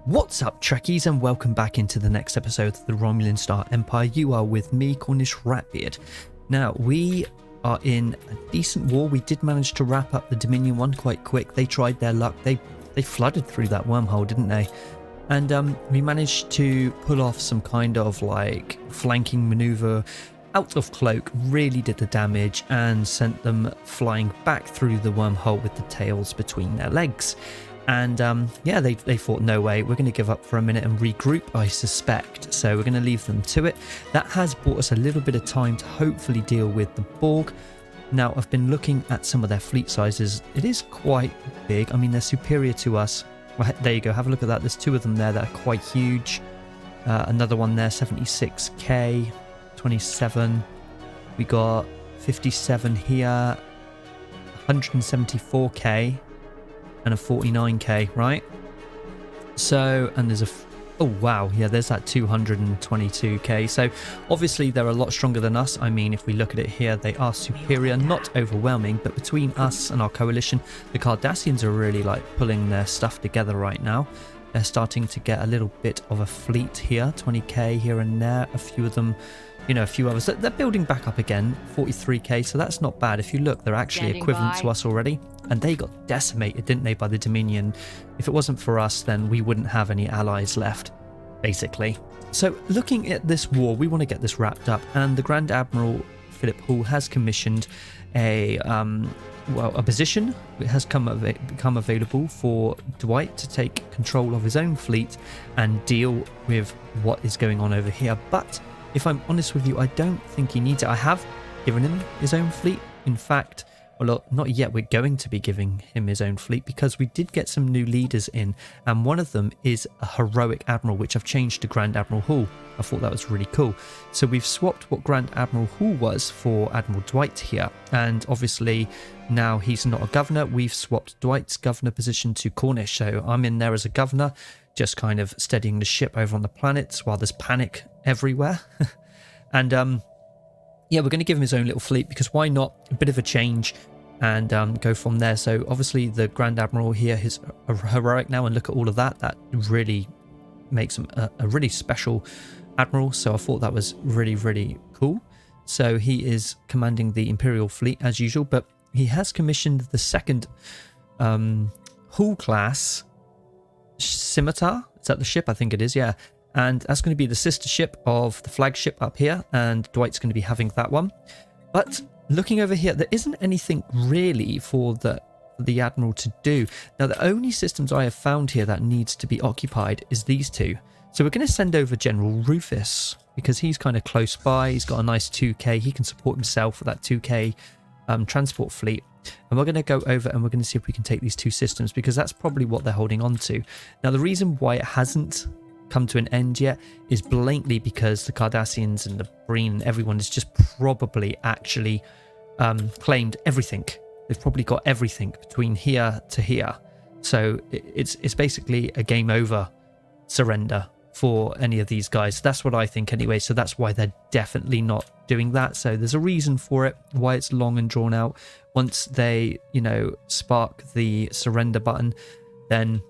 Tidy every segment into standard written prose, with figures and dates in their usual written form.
What's up, Trekkies, and welcome back into the next episode of the Romulan Star Empire. You are with me, Cornish Ratbeard. Now, we are in a decent war. We did manage to wrap up the Dominion one quite quick. They tried their luck. They flooded through that wormhole, didn't they? And we managed to pull off some kind of like flanking maneuver out of cloak, really did the damage and sent them flying back through the wormhole with the tails between their legs. And yeah, they thought, no way, we're going to give up for a minute and regroup, I suspect. So we're going to leave them to it. That has bought us a little bit of time to hopefully deal with the Borg. Now, I've been looking at some of their fleet sizes. It is quite big. I mean, they're superior to us. Well, there you go. Have a look at that. There's two of them there that are quite huge. Another one there, 76k, 27. We got 57 here, 174k. And a 49k, right? So, and there's oh wow, yeah, there's that 222k. So obviously they're a lot stronger than us. I mean, if we look at it here, they are superior, not overwhelming, but between us and our coalition, the Cardassians are really like pulling their stuff together right now. They're starting to get a little bit of a fleet here, 20k here and there, a few of them, you know, a few others. They're building back up again, 43k, so that's not bad. If you look, they're actually equivalent to us already. And they got decimated, didn't they, by the Dominion? If it wasn't for us, then we wouldn't have any allies left, basically. So looking at this war, we want to get this wrapped up. And the Grand Admiral Phillip Hall has commissioned a position. It has become available for Dwight to take control of his own fleet and deal with what is going on over here. But if I'm honest with you, I don't think he needs it. I have given him his own fleet. In fact, well, not yet. We're going to be giving him his own fleet because we did get some new leaders in, and one of them is a heroic admiral, which I've changed to Grand Admiral Hall. I thought that was really cool. So we've swapped what Grand Admiral Hall was for Admiral Dwight here, and obviously now he's not a governor. We've swapped Dwight's governor position to Cornish, so I'm in there as a governor, just kind of steadying the ship over on the planets while there's panic everywhere. And yeah, we're going to give him his own little fleet because why not? A bit of a change and go from there. So obviously the Grand Admiral here is a heroic now, and look at all of that. That really makes him a really special admiral. So I thought that was really, really cool. So he is commanding the Imperial fleet as usual, but he has commissioned the second Hall class Scimitar. Is that the ship? I think it is, yeah. And that's going to be the sister ship of the flagship up here, and Dwight's going to be having that one. But looking over here, there isn't anything really for the Admiral to do. Now, the only systems I have found here that needs to be occupied is these two. So we're going to send over General Rufus because he's kind of close by. He's got a nice 2k. He can support himself with that 2k transport fleet. And we're going to go over and we're going to see if we can take these two systems because that's probably what they're holding on to. Now, the reason why it hasn't come to an end yet is blatantly because the Cardassians and the Breen and everyone has just probably actually claimed everything. They've probably got everything between here to here. So it's basically a game over surrender for any of these guys. That's what I think anyway. So that's why they're definitely not doing that. So there's a reason for it, why it's long and drawn out. Once they, you know, spark the surrender button, then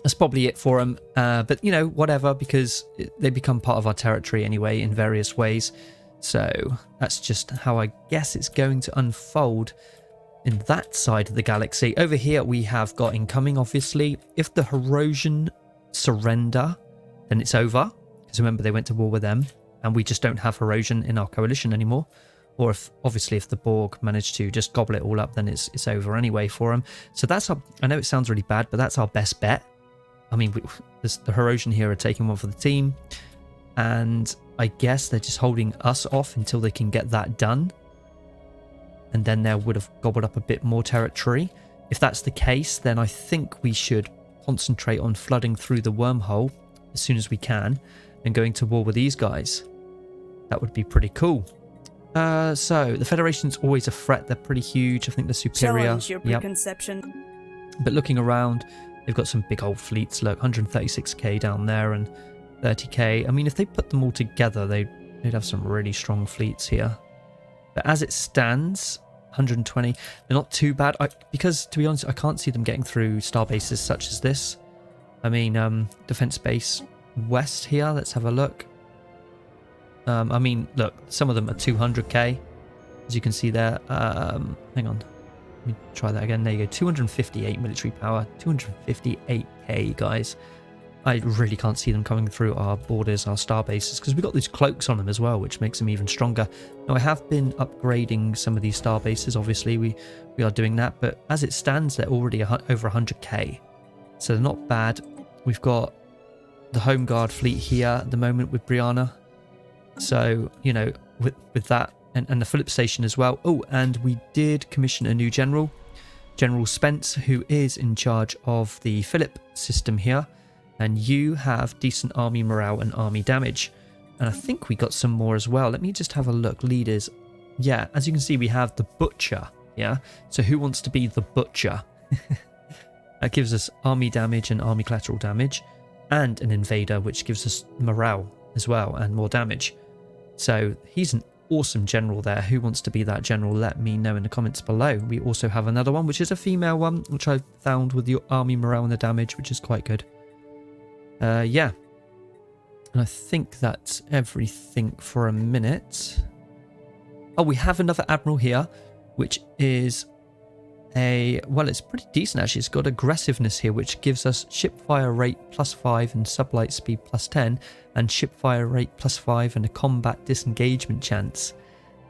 that's probably it for them. But, you know, whatever, because they become part of our territory anyway in various ways. So that's just how I guess it's going to unfold in that side of the galaxy. Over here, we have got incoming, obviously. If the Herosian surrender, then it's over. Because remember, they went to war with them. And we just don't have Herosian in our coalition anymore. Or if the Borg manage to just gobble it all up, then it's over anyway for them. So that's our, I know it sounds really bad, but that's our best bet. I mean, the Herosian here are taking one for the team, and I guess they're just holding us off until they can get that done, and then they would have gobbled up a bit more territory. If that's the case, then I think we should concentrate on flooding through the wormhole as soon as we can and going to war with these guys. That would be pretty cool. So the Federation's always a threat. They're pretty huge. I think they're superior. Challenge your preconception. Yep. But looking around, they've got some big old fleets. Look, 136k down there and 30k. I mean, if they put them all together, they'd have some really strong fleets here. But as it stands, 120, they're not too bad. Because, to be honest, I can't see them getting through star bases such as this. I mean, defense base west here. Let's have a look. I mean, look, some of them are 200k, as you can see there. Hang on, let me try that again. There you go, 258 military power, 258k, guys. I really can't see them coming through our borders, our star bases, because we've got these cloaks on them as well, which makes them even stronger. Now, I have been upgrading some of these star bases. Obviously, we are doing that, but as it stands, they're already over 100k, so they're not bad. We've got the Home Guard fleet here at the moment with Brianna, so you know, with that, and the Phillip station as well. Oh, and we did commission a new general, General Spence, who is in charge of the Phillip system here. And you have decent army morale and army damage. And I think we got some more as well. Let me just have a look. Leaders. Yeah, as you can see, we have the Butcher. Yeah, so who wants to be the Butcher? That gives us army damage and army collateral damage. And an Invader, which gives us morale as well and more damage. So he's an awesome general there. Who wants to be that general? Let me know in the comments below. We also have another one, which is a female one, which I found with the army morale and the damage, which is quite good. Yeah, and I think that's everything for a minute. Oh, we have another admiral here, which is well, it's pretty decent actually. It's got aggressiveness here, which gives us ship fire rate +5 and sublight speed +10, and ship fire rate +5 and a combat disengagement chance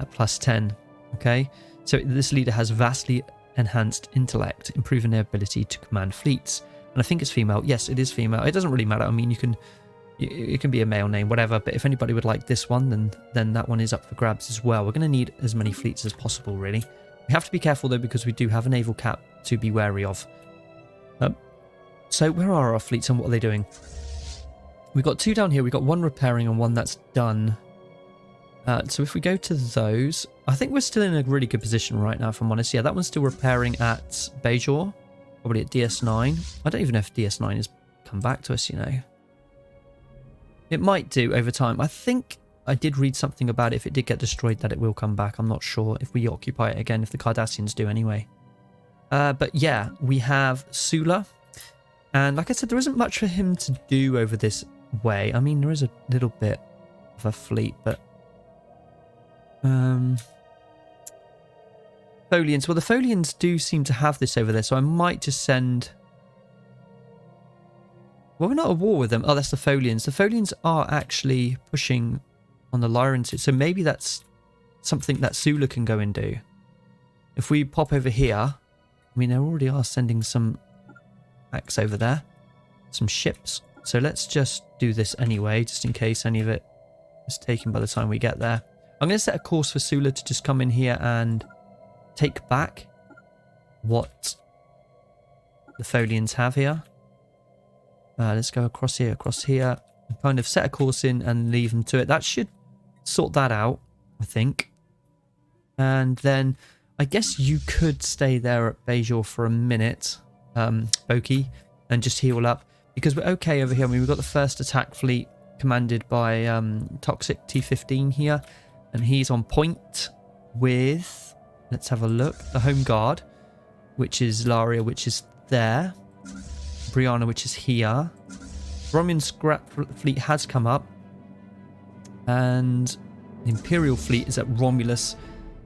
at +10. Okay, so this leader has vastly enhanced intellect, improving their ability to command fleets. And I think it's female. Yes, it is female. It doesn't really matter. I mean, it can be a male name, whatever. But if anybody would like this one, then that one is up for grabs as well. We're going to need as many fleets as possible, really. We have to be careful, though, because we do have a naval cap to be wary of. So where are our fleets and what are they doing? We've got two down here. We've got one repairing and one that's done. So if we go to those, I think we're still in a really good position right now, if I'm honest. Yeah, that one's still repairing at Bajor. Probably at DS9. I don't even know if DS9 has come back to us, you know. It might do over time. I think I did read something about it. If it did get destroyed, that it will come back. I'm not sure if we occupy it again, if the Cardassians do anyway. But yeah, we have Sula. And like I said, there isn't much for him to do over this way. I mean, there is a little bit of a fleet, but... Folians. Well, the Folians do seem to have this over there, so I might just send... Well, we're not at war with them. Oh, that's the Folians. The Folians are actually pushing on the Lyrans, so maybe that's something that Sula can go and do. If we pop over here, I mean, they already are sending some acts over there, some ships. So let's just do this anyway, just in case any of it is taken by the time we get there. I'm going to set a course for Sula to just come in here and take back what the Folians have here. Let's go across here, and kind of set a course in and leave them to it. That should sort that out, I think. And then I guess you could stay there at Bajor for a minute, Boki, and just heal up, because we're okay over here. I mean, we've got the first attack fleet commanded by Toxic T15 here, and he's on point with... Let's have a look. The Home Guard, which is Laria, which is there. Brianna, which is here. Romulan Scrap Fleet has come up. And the Imperial Fleet is at Romulus,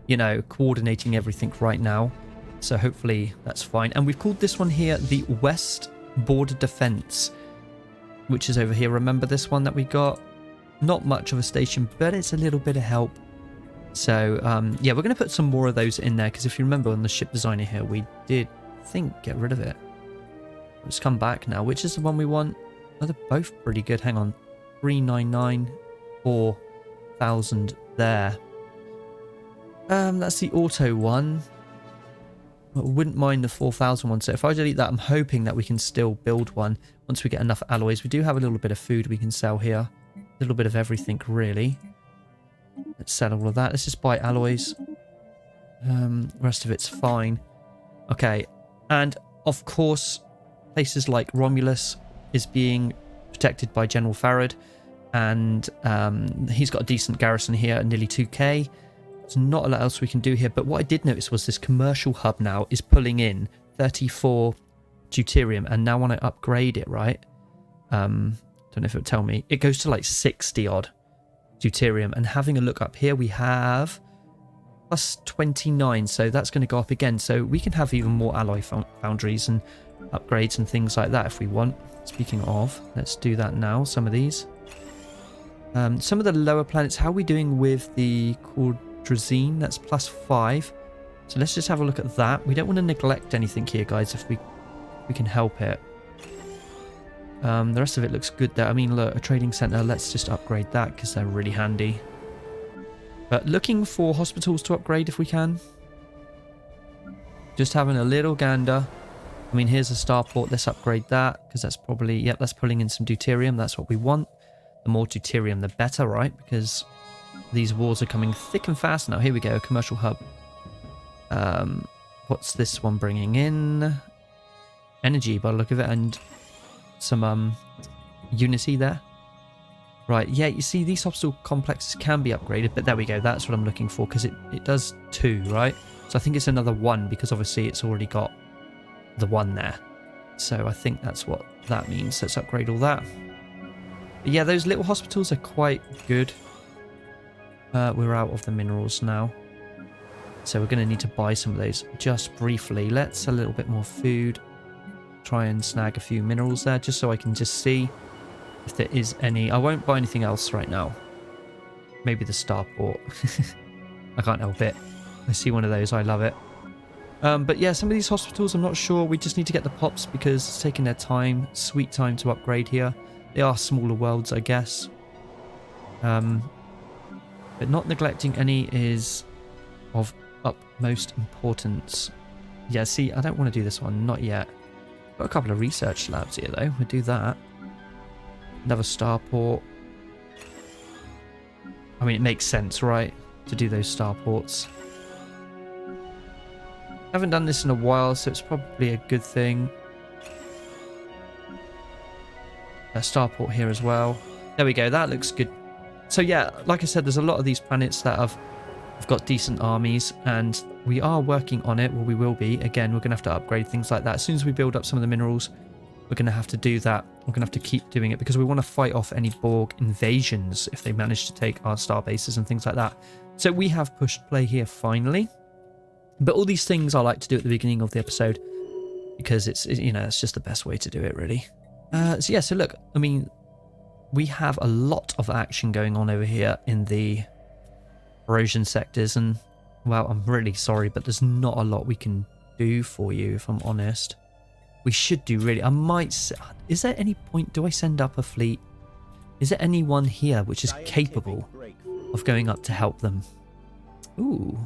you know, coordinating everything right now. So hopefully that's fine. And we've called this one here the West Border Defense, which is over here. Remember this one that we got? Not much of a station, but it's a little bit of help. So, yeah, we're going to put some more of those in there, because if you remember on the ship designer here, we did, I think, get rid of it. Let's come back now. Which is the one we want? Oh, they're both pretty good. Hang on. 399, 4,000 there. That's the auto one. I wouldn't mind the 4,000 one. So if I delete that, I'm hoping that we can still build one once we get enough alloys. We do have a little bit of food we can sell here. A little bit of everything, really. Let's sell all of that. Let's just buy alloys. The rest of it's fine. Okay. And, of course, places like Romulus is being protected by General Farad. And he's got a decent garrison here at nearly 2k. There's not a lot else we can do here. But what I did notice was this commercial hub now is pulling in 34 deuterium. And now when I upgrade it, right, Don't know if it would tell me. It goes to like 60 odd deuterium. And having a look up here, we have plus 29. So that's going to go up again. So we can have even more alloy foundries and upgrades and things like that if we want. Speaking of, let's do that now. Some of these. Some of the lower planets, how are we doing with the Quadrazine? That's plus 5. So let's just have a look at that. We don't want to neglect anything here, guys, if we can help it. The rest of it looks good there. I mean, look, a trading center, let's just upgrade that because they're really handy. But looking for hospitals to upgrade if we can. Just having a little gander. I mean, here's a starport. Let's upgrade that because that's probably, yep, that's pulling in some deuterium. That's what we want. The more deuterium, the better, right? Because these wars are coming thick and fast now. Here we go, commercial hub. What's this one bringing in? Energy by the look of it, and some unity there. Right, yeah, you see these hospital complexes can be upgraded, but there we go. That's what I'm looking for because it does 2, right? So I think it's another 1 because obviously it's already got the 1 there. So I think that's what that means. Let's upgrade all that. But yeah, those little hospitals are quite good. We're out of the minerals now. So we're going to need to buy some of those just briefly. Let's a little bit more food. Try and snag a few minerals there just so I can just see if there is any. I won't buy anything else right now. Maybe the starport. I can't help it. I see one of those. I love it. But yeah, some of these hospitals, I'm not sure. We just need to get the pops because it's taking their time. Sweet time to upgrade here. They are smaller worlds, I guess. But not neglecting any is of utmost importance. Yeah, see, I don't want to do this one. Not yet. Got a couple of research labs here, though. We'll do that. Another starport. I mean, it makes sense, right? To do those starports. Haven't done this in a while, so it's probably a good thing. A starport here as well. There we go. That looks good. So yeah, like I said, there's a lot of these planets that have got decent armies, and we are working on it. Well, we will be. Again, we're going to have to upgrade things like that. As soon as we build up some of the minerals, we're going to have to do that. We're going to have to keep doing it because we want to fight off any Borg invasions if they manage to take our star bases and things like that. So we have pushed play here finally. But all these things I like to do at the beginning of the episode because it's, you know, it's just the best way to do it, really. So yeah, so look, I mean, we have a lot of action going on over here in the erosion sectors, and well, I'm really sorry, but there's not a lot we can do for you, if I'm honest. We should do really. I might. Is there any point? Do I send up a fleet? Is there anyone here which is capable of going up to help them? Ooh.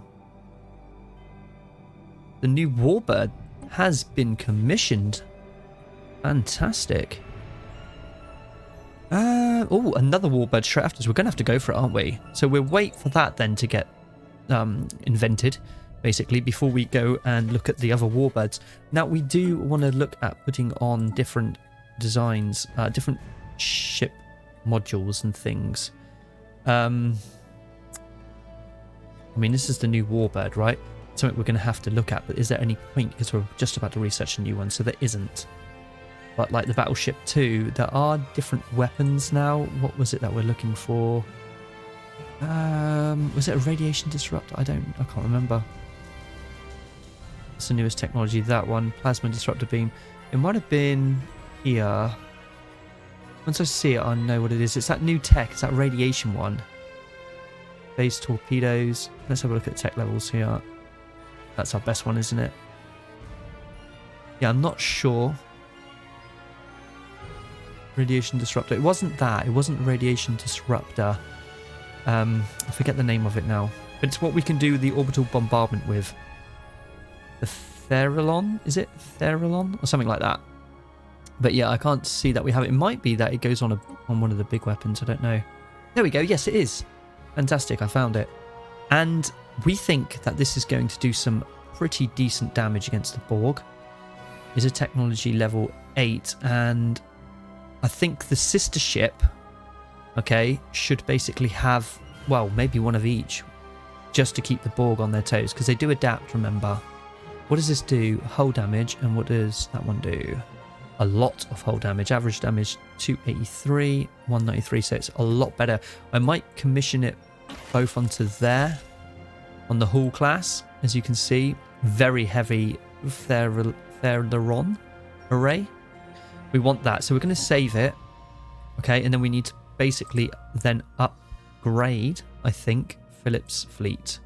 The new warbird has been commissioned. Fantastic. Oh, another warbird straight after us. We're going to have to go for it, aren't we? So we'll wait for that then to get invented, basically, before we go and look at the other warbirds. Now, we do want to look at putting on different designs, different ship modules and things. I mean, this is the new warbird, right? Something we're going to have to look at, but is there any point? Because we're just about to research a new one, so there isn't. But like the Battleship 2, there are different weapons now. What was it that we're looking for? Was it a radiation disruptor? I can't remember. It's the newest technology, that one. Plasma disruptor beam. It might have been here. Once I see it, I know what it is. It's that new tech. It's that radiation one. Base torpedoes. Let's have a look at tech levels here. That's our best one, isn't it? Yeah, I'm not sure. Radiation disruptor. It wasn't that. It wasn't radiation disruptor. I forget the name of it now. But it's what we can do the orbital bombardment with. The Theralon? Is it Theralon? Or something like that. But yeah, I can't see that we have it. It might be that it goes on one of the big weapons. I don't know. There we go. Yes, it is. Fantastic. I found it. And we think that this is going to do some pretty decent damage against the Borg. It's a technology level 8, and I think the sister ship, okay, should basically have, well, maybe one of each, just to keep the Borg on their toes, because they do adapt, remember. What does this do? Hull damage, and what does that one do? a lot of hull damage. Average damage 283, 193, so it's a lot better. I might commission it both onto there, on the Hall class, as you can see. Very heavy Therion array. We want that, so we're going to save it. Okay, and then we need to basically then upgrade, I think, Philip's fleet.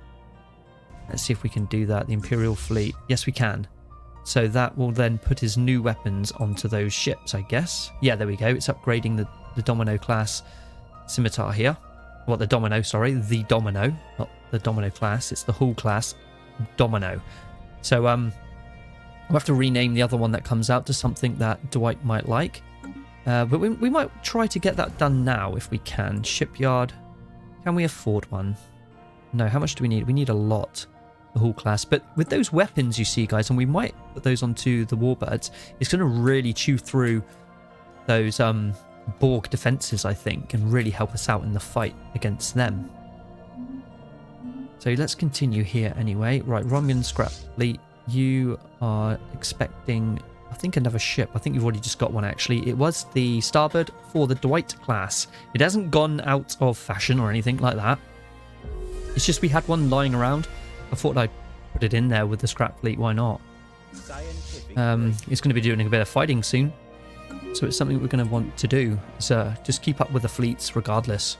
Let's see if we can do that. The Imperial fleet. Yes, we can. So that will then put his new weapons onto those ships, I guess. Yeah, there we go. It's upgrading the Domino class scimitar here. Well, the Domino, sorry. The Domino, not the Domino class. It's the Hull class Domino. So we'll have to rename the other one that comes out to something that Dwight might like. But we might try to get that done now if we can. Shipyard. Can we afford one? No, how much do we need? We need a lot. The Hall class. But with those weapons you see, guys, and we might put those onto the Warbirds, it's going to really chew through those Borg defenses, I think, and really help us out in the fight against them. So let's continue here anyway. Right, Romulan scrap fleet. You are expecting, I think, another ship. I think you've already just got one, actually. It was the Starboard for the Dwight class. It hasn't gone out of fashion or anything like that. It's just we had one lying around. I thought I'd put it in there with the scrap fleet. Why not? It's going to be doing a bit of fighting soon. So it's something we're going to want to do. So just keep up with the fleets regardless.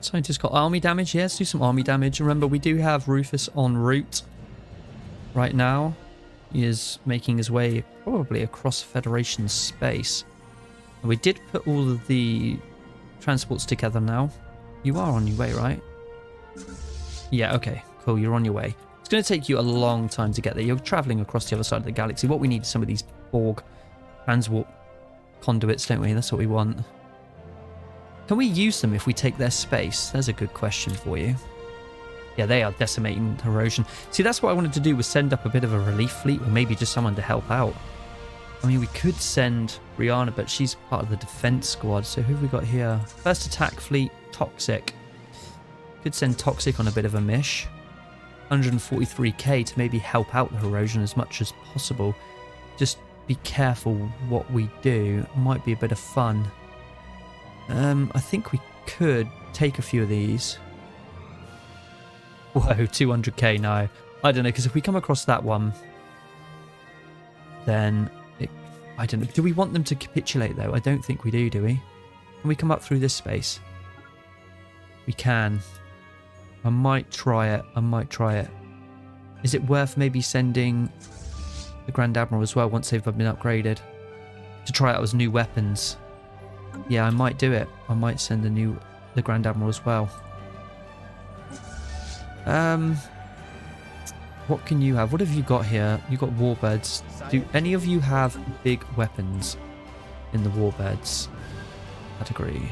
Scientist got army damage. Yeah, let's do some army damage. Remember, we do have Rufus en route right now. He is making his way probably across Federation space. And we did put all of the transports together now. You are on your way, right? Yeah, okay, cool. You're on your way. It's going to take you a long time to get there. You're traveling across the other side of the galaxy. What we need is some of these Borg transwarp conduits, don't we? That's what we want. Can we use them if we take their space? There's a good question for you. Yeah, they are decimating erosion. See, that's what I wanted to do, was send up a bit of a relief fleet, or maybe just someone to help out. I mean, we could send Brianna, but she's part of the defense squad. So who have we got here? First attack fleet, Toxic. Could send Toxic on a bit of a mish. 143k to maybe help out the erosion as much as possible. Just be careful what we do. Might be a bit of fun. I think we could take a few of these. Whoa, 200k, no. I don't know, because if we come across that one, then I don't know. Do we want them to capitulate, though? I don't think we do we? Can we come up through this space? We can. I might try it. Is it worth maybe sending the Grand Admiral as well once they've been upgraded? To try out as new weapons? Yeah, I might do it. I might send the Grand Admiral as well. What can you have? What have you got here? You got Warbirds. Do any of you have big weapons in the Warbirds category?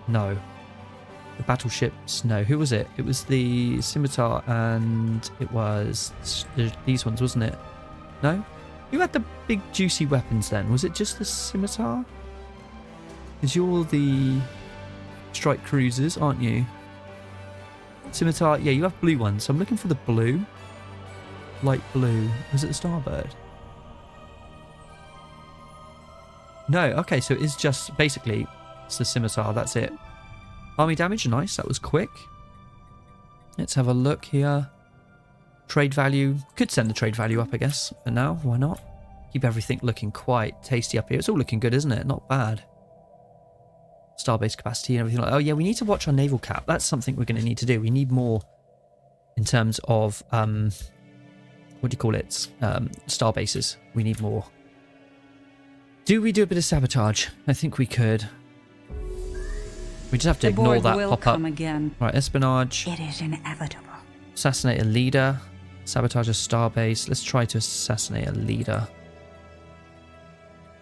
No. The battleships? No. Who was it? It was the Scimitar and it was these ones, wasn't it? No? Who had the big juicy weapons then? Was it just the Scimitar? Because you're the strike cruisers, aren't you? Scimitar, yeah, you have blue ones. So I'm looking for the blue. Light blue. Was it the Starbird? No, okay, so it is just basically it's the Scimitar, that's it. Army damage, nice, that was quick. Let's have a look here. Trade value, could send the trade value up, I guess, for now, why not? Keep everything looking quite tasty up here. It's all looking good, isn't it? Not bad. Starbase capacity and everything like that. Oh yeah, we need to watch our naval cap. That's something we're going to need to do. We need more in terms of, what do you call it? Star bases. We need more. Do we do a bit of sabotage? I think we could. We just have to ignore that pop up. Again. Right, espionage. It is inevitable. Assassinate a leader. Sabotage a starbase. Let's try to assassinate a leader.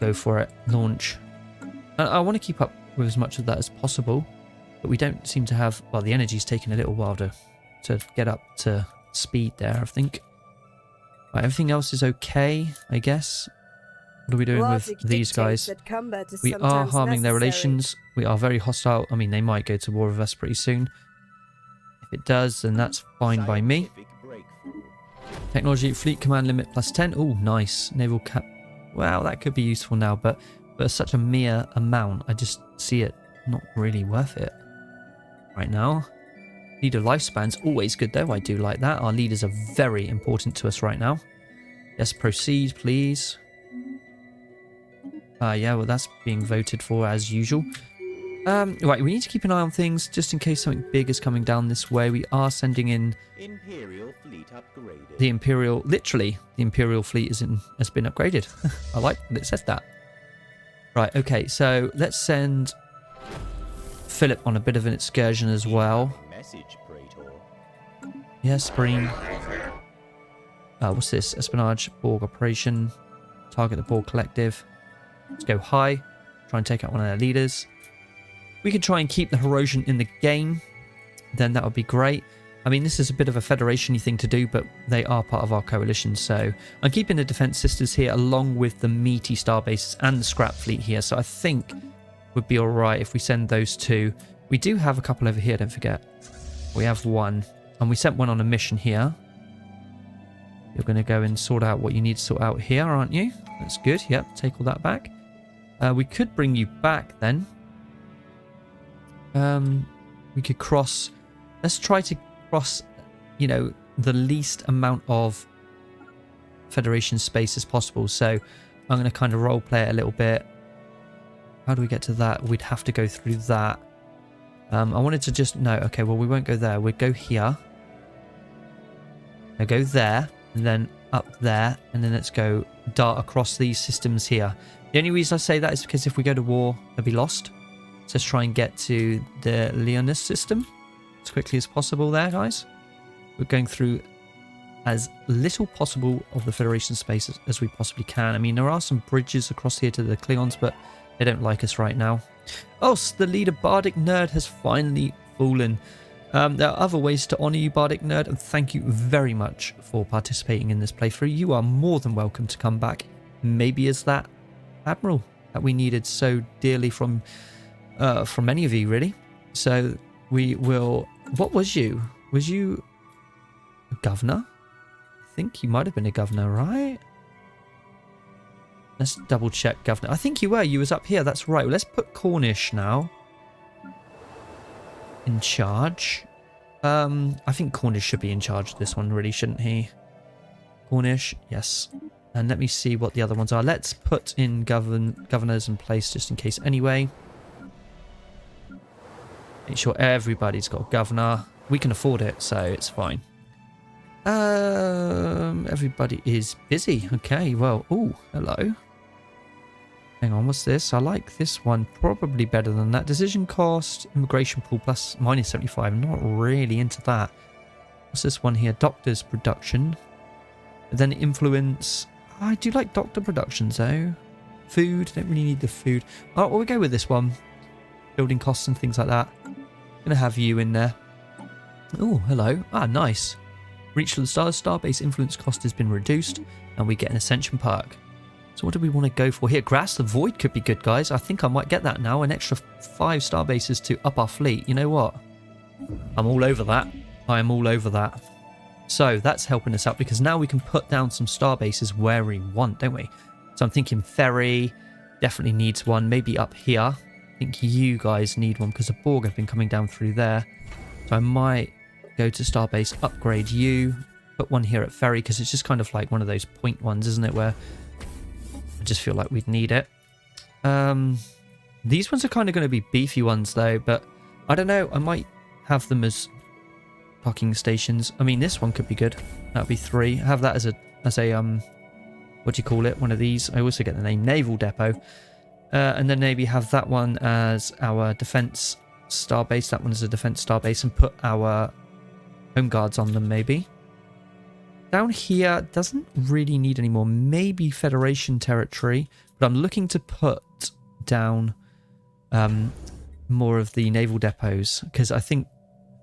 Go for it. Launch. I want to keep up with as much of that as possible, but we don't seem to have, well, the energy's taken a little while to get up to speed there, I think. Right, everything else is okay, I guess. What are we doing with these guys? We are harming their relations. We are very hostile. I mean, they might go to war with us pretty soon. If it does, then that's fine by me. Technology, fleet command limit plus 10. Oh, nice. Naval cap. Wow, that could be useful now, but for such a mere amount, I just see it not really worth it right now. Leader lifespan's always good though. I do like that. Our leaders are very important to us right now. Yes, proceed, please. Yeah, well, that's being voted for as usual. Right, we need to keep an eye on things just in case something big is coming down this way. We are sending in Imperial fleet upgraded. the Imperial, literally, the Imperial fleet has been upgraded. I like that it says that. Right, okay, so let's send Phillip on a bit of an excursion as well. Message, Praetor. Yes, Breen. What's this? Espionage, Borg operation. Target the Borg collective. Let's go high. Try and take out one of their leaders. We could try and keep the Herosian in the game. Then that would be great. I mean, this is a bit of a Federation-y thing to do, but they are part of our coalition. So I'm keeping the Defense Sisters here along with the meaty star bases and the scrap fleet here. So I think would be all right if we send those two. We do have a couple over here, don't forget. We have one. And we sent one on a mission here. You're going to go and sort out what you need to sort out here, aren't you? That's good. Yep, take all that back. We could bring you back then. We could cross... Let's try to cross, you know, the least amount of Federation space as possible. So I'm going to kind of role play it a little bit. How do we get to that? We'd have to go through that. I wanted to just... No, okay, well, we won't go there. We'd go here. Now go there, and then up there, and then let's go dart across these systems here. The only reason I say that is because if we go to war, they'll be lost. So let's try and get to the Leonis system as quickly as possible there, guys. We're going through as little possible of the Federation space as we possibly can. I mean, there are some bridges across here to the Klingons, but they don't like us right now. Oh, the leader Bardic Nerd has finally fallen. There are other ways to honour you, Bardic Nerd, and thank you very much for participating in this playthrough. You are more than welcome to come back, maybe as that Admiral that we needed so dearly from many of you, really. So we will... What was you? Was you a governor? I think you might have been a governor, right? Let's double check, governor. I think you were. You was up here. That's right. Well, let's put Cornish now in charge. I think Cornish should be in charge of this one, really, shouldn't he? Cornish, yes. And let me see what the other ones are. Let's put in governors in place just in case anyway. Make sure everybody's got a governor. We can afford it, so it's fine. Everybody is busy. Okay, well, oh, hello. Hang on, what's this? I like this one probably better than that. Decision cost, immigration pool plus minus 75. I'm not really into that. What's this one here? Doctor's production. And then influence. I do like doctor productions though. Food, don't really need the food. Oh, well, we'll go with this one. Building costs and things like that. Gonna have you in there. Oh, hello. Ah, nice. Reach to the stars. Starbase influence cost has been reduced, and we get an ascension perk. So what do we want to go for here? Grass the Void could be good, guys. I think I might get that now. An extra 5 starbases to up our fleet. You know what? I'm all over that. I am all over that. So that's helping us out because now we can put down some starbases where we want, don't we? So I'm thinking Ferry definitely needs one. Maybe up here. I think you guys need one because the Borg have been coming down through there. So I might go to starbase, upgrade you, put one here at Ferry because it's just kind of like one of those point ones, isn't it? Where I just feel like we'd need it. These ones are kind of going to be beefy ones though, but I don't know. I might have them as docking stations. I mean, this one could be good. That'd be 3. Have that as a what do you call it? One of these. I also get the name Naval Depot. And then maybe have that one as our defense starbase. That one is a defense starbase, and put our home guards on them maybe. Down here doesn't really need any more. Maybe Federation territory, but I'm looking to put down more of the naval depots because I think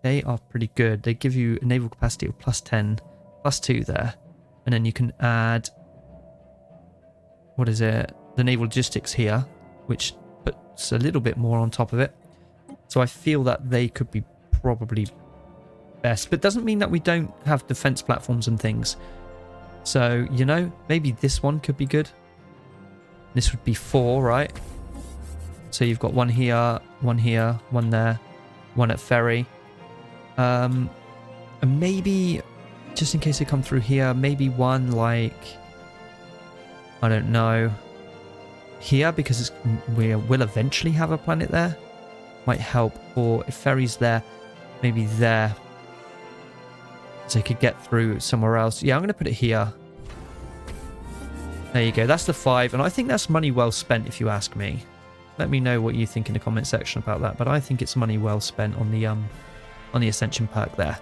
they are pretty good. They give you a naval capacity of plus 10, plus 2 there, and then you can add, what is it, the naval logistics here, which puts a little bit more on top of it. So I feel that they could be probably best, but doesn't mean that we don't have defense platforms and things. So, you know, maybe this one could be good. This would be 4, right? So you've got one here, one there, one at ferry. And maybe, just in case they come through here, maybe one like, I don't know, here, because we will eventually have a planet there. Might help. Or if ferry's there, maybe there. So you could get through somewhere else. Yeah, I'm going to put it here. There you go. That's the 5. And I think that's money well spent, if you ask me. Let me know what you think in the comment section about that. But I think it's money well spent on the Ascension perk there.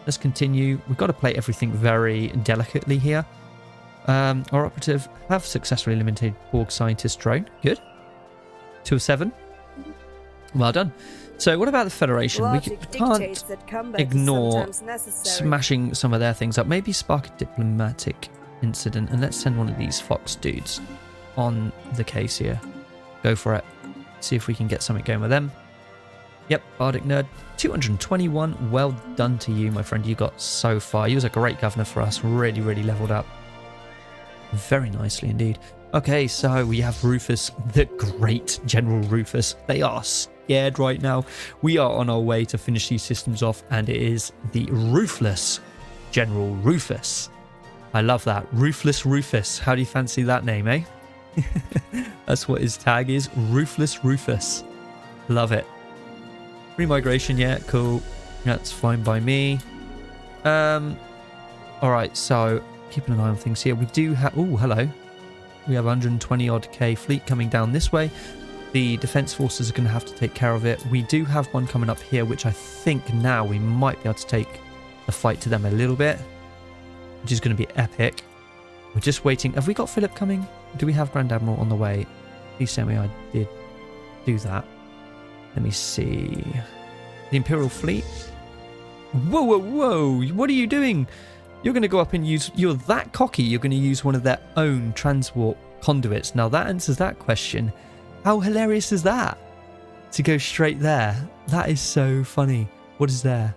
Let's continue. We've got to play everything very delicately here. Our operative have successfully eliminated Borg scientist drone. Good. 2 of 7. Well done. So what about the Federation? We can't ignore smashing some of their things up. Maybe spark a diplomatic incident. And let's send one of these Fox dudes on the case here. Go for it. See if we can get something going with them. Yep, Bardic Nerd. 221. Well done to you, my friend. You got so far. You was a great governor for us. Really, really leveled up. Very nicely indeed. Okay, so we have Rufus, the great General Rufus. They are scared right now. We are on our way to finish these systems off, and it is the ruthless General Rufus. I love that. Ruthless Rufus. How do you fancy that name, eh? That's what his tag is. Ruthless Rufus. Love it. Remigration, yeah, cool. That's fine by me. Alright, so keeping an eye on things here. We do have... Oh, hello. We have 120 odd K fleet coming down this way. The defense forces are going to have to take care of it. We do have one coming up here, which I think now we might be able to take the fight to them a little bit, which is going to be epic. We're just waiting. Have we got Phillip coming? Do we have Grand Admiral on the way? Please tell me I did do that. Let me see. The Imperial Fleet. Whoa, whoa, whoa. What are you doing? You're going to go up and use... You're that cocky. You're going to use one of their own transport conduits. Now, that answers that question. How hilarious is that? To go straight there. That is so funny. What is there?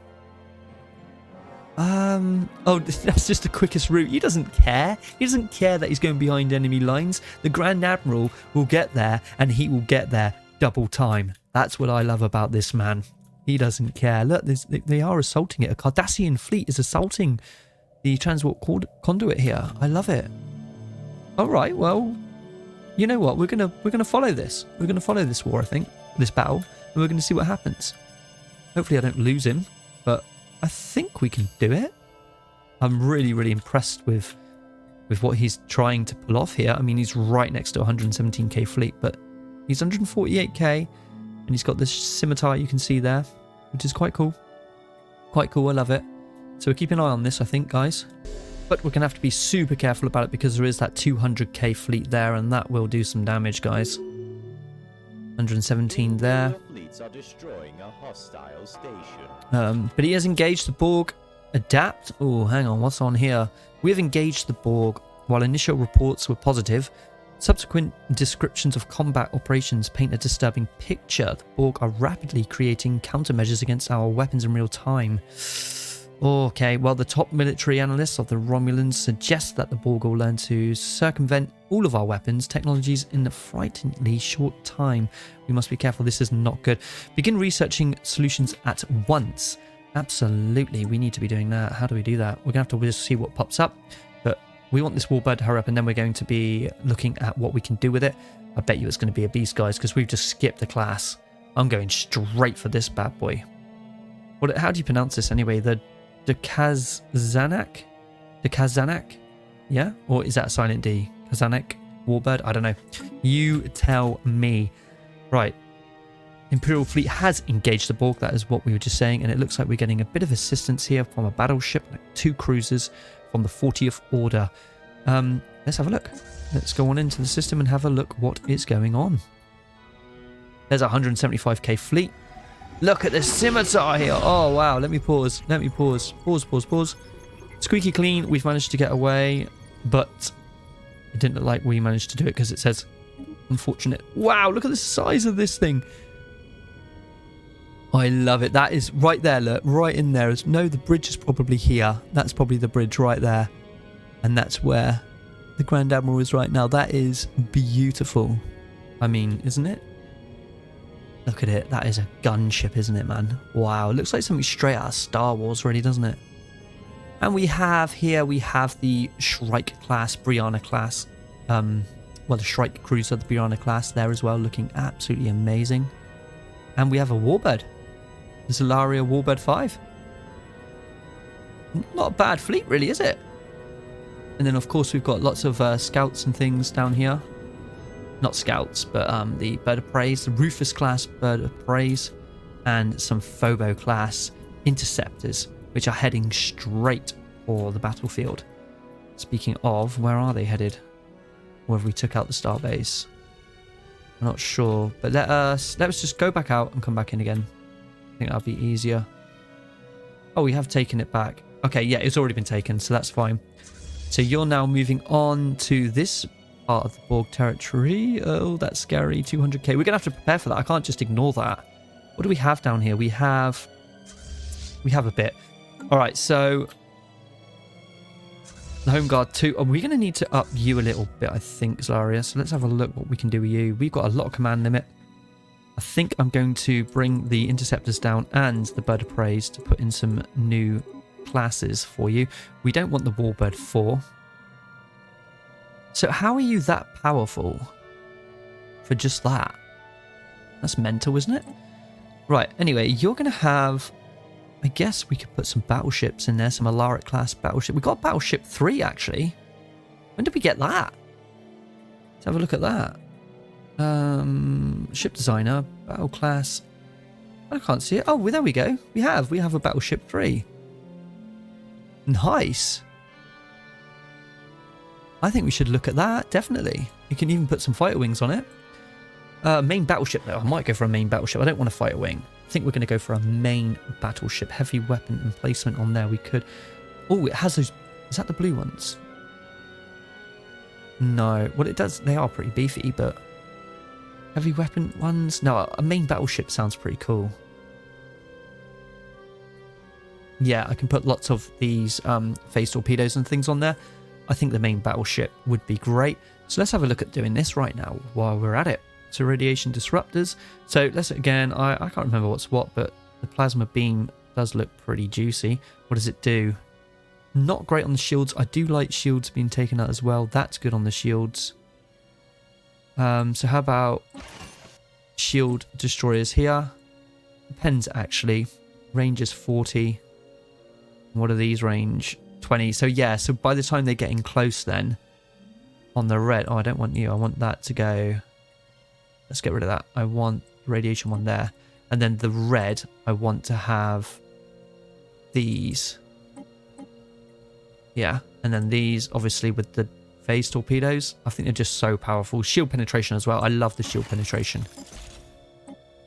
Oh, that's just the quickest route. He doesn't care. He doesn't care that he's going behind enemy lines. The Grand Admiral will get there, and he will get there double time. That's what I love about this man. He doesn't care. Look, they are assaulting it. A Cardassian fleet is assaulting the transport conduit here. I love it. All right, well, you know what? We're gonna follow this. We're gonna follow this war, I think, this battle, and we're gonna see what happens. Hopefully, I don't lose him, but I think we can do it. I'm really, really impressed with what he's trying to pull off here. I mean, he's right next to 117k fleet, but he's 148k, and he's got this scimitar you can see there, which is quite cool. Quite cool. I love it. So we're keeping an eye on this, I think, guys. But we're going to have to be super careful about it because there is that 200k fleet there, and that will do some damage, guys. 117 there. Fleets are destroying a hostile station. But he has engaged the Borg. Adapt. Oh, hang on. What's on here? We have engaged the Borg. While initial reports were positive, subsequent descriptions of combat operations paint a disturbing picture. The Borg are rapidly creating countermeasures against our weapons in real time. Okay, well, the top military analysts of the Romulans suggest that the Borg will learn to circumvent all of our weapons technologies in a frighteningly short time. We must be careful. This is not good. Begin researching solutions at once. Absolutely, we need to be doing that. How do we do that? We're going to have to just see what pops up. But we want this warbird to hurry up, and then we're going to be looking at what we can do with it. I bet you it's going to be a beast, guys, because we've just skipped the class. I'm going straight for this bad boy. How do you pronounce this anyway? The Kazanak? The Kazanak? Yeah? Or is that a silent D? Kazanak? Warbird? I don't know. You tell me. Right. Imperial fleet has engaged the Borg. That is what we were just saying. And it looks like we're getting a bit of assistance here from a battleship, like 2 cruisers from the 40th Order. Let's have a look. Let's go on into the system and have a look what is going on. There's a 175k fleet. Look at the scimitar here. Oh, wow. Let me pause. Let me pause. Pause. Squeaky clean. We've managed to get away, but it didn't look like we managed to do it because it says unfortunate. Wow, look at the size of this thing. I love it. That is right there. Look, right in there. No, the bridge is probably here. That's probably the bridge right there. And that's where the Grand Admiral is right now. That is beautiful. I mean, isn't it? Look at it. That is a gunship, isn't it, man? Wow. It looks like something straight out of Star Wars, really, doesn't it? And we have here, we have the Shrike class, Brianna class. Well, the Shrike cruiser, the Brianna class there as well, looking absolutely amazing. And we have a Warbird. The Zalaria Warbird 5. Not a bad fleet, really, is it? And then, of course, we've got lots of scouts and things down here. Not scouts, but the Bird of Prey, the Rufus class Bird of Prey, and some Phobo class interceptors, which are heading straight for the battlefield. Speaking of, where are they headed? Or have we took out the starbase? I'm not sure, but let us just go back out and come back in again. I think that'll be easier. Oh, we have taken it back. Okay, yeah, it's already been taken, so that's fine. So you're now moving on to this part of the Borg territory. Oh, that's scary. 200k. We're going to have to prepare for that. I can't just ignore that. What do we have down here? We have a bit. All right, so the Home Guard 2. Are we going to need to up you a little bit, I think, Zalaria? So let's have a look what we can do with you. We've got a lot of command limit. I think I'm going to bring the interceptors down and the Bird of Prey to put in some new classes for you. We don't want the Warbird 4. So how are you that powerful for just that? That's mental, isn't it? Right, anyway, you're going to have... I guess we could put some battleships in there, some Alaric class battleship. We got Battleship 3, actually. When did we get that? Let's have a look at that. Ship designer, battle class. I can't see it. Oh, well, there we go. We have a Battleship 3. Nice. I think we should look at that, definitely. You can even put some fighter wings on it. Main battleship, though. I might go for a main battleship. I don't want a fighter wing. I think we're going to go for a main battleship. Heavy weapon emplacement on there. We could... Oh, it has those... Is that the blue ones? No. Well, it does... They are pretty beefy, but... Heavy weapon ones? No, a main battleship sounds pretty cool. Yeah, I can put lots of these phase torpedoes and things on there. I think the main battleship would be great. So let's have a look at doing this right now while we're at it. So radiation disruptors. So let's again, I can't remember what's what, but the plasma beam does look pretty juicy. What does it do? Not great on the shields. I do like shields being taken out as well. That's good on the shields. So how about shield destroyers here? Depends actually. Range is 40. What are these range? 20. So yeah, so by the time they're getting close then on the red. Oh, I don't want you. I want that to go. Let's get rid of that. I want the radiation one there. And then the red, I want to have these. Yeah. And then these, obviously, with the phase torpedoes. I think they're just so powerful. Shield penetration as well. I love the shield penetration.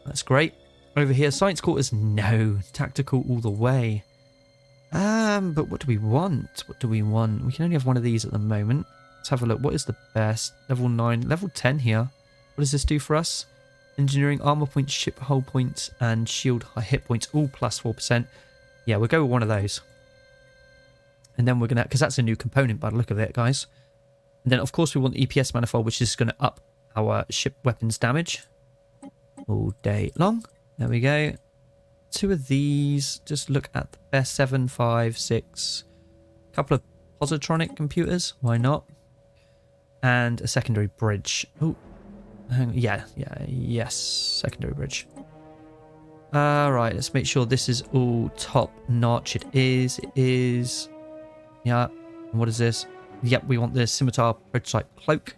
That's great. Over here, science quarters. No. Tactical all the way. But what do we want? What do we want? We can only have one of these at the moment. Let's have a look. What is the best? Level 9. Level 10 here. What does this do for us? Engineering, armor points, ship hull points, and shield hit points, all plus 4%. Yeah, we'll go with one of those. And then we're going to... Because that's a new component by the look of it, guys. And then, of course, we want the EPS manifold, which is going to up our ship weapons damage all day long. There we go. 2 of these. Just look at the best. 7, 5, 6. A couple of positronic computers. Why not? And a secondary bridge. Oh. Yes, secondary bridge. Right, let's make sure this is all top notch. It is. Yeah. What is this? Yep, we want the scimitar prototype cloak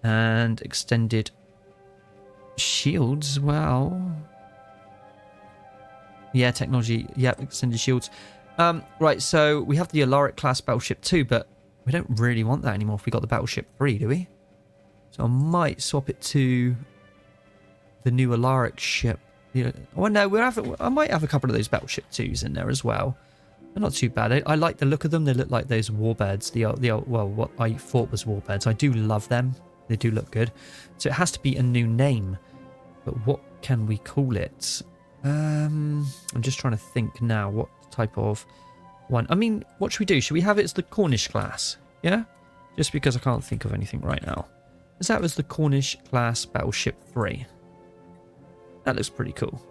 and extended shields as well. Yeah, technology. Yep, extended shields. Right, so we have the Alaric class battleship too, but we don't really want that anymore if we got the battleship 3, do we? So I might swap it to the new Alaric ship. Yeah. Well, no, I might have a couple of those battleship 2s in there as well. They're not too bad. I like the look of them. They look like those warbirds. Well, what I thought was warbirds. I do love them. They do look good. So it has to be a new name. But what can we call it? I'm just trying to think now what type of one. I mean, what should we do? Should we have it as the Cornish class? Yeah? Just because I can't think of anything right now. Is that was the Cornish class battleship 3. That looks pretty cool.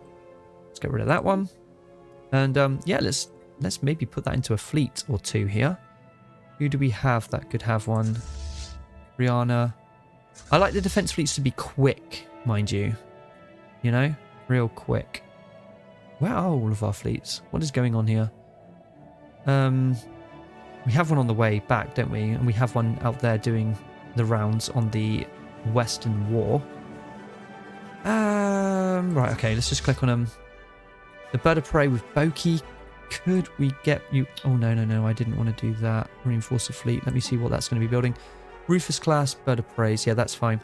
Let's get rid of that one. And yeah, let's maybe put that into a fleet or two here. Who do we have that could have one? Rihanna. I like the defense fleets to be quick, mind you. You know? Real quick. Where are all of our fleets? What is going on here? We have one on the way back, don't we? And we have one out there doing the rounds on the Western War. Right, okay, let's just click on them. The bird of prey with Boki. Could we get you... Oh, no, I didn't want to do that. Reinforce the fleet. Let me see what that's going to be building. Rufus class, bird of prey. Yeah, that's fine.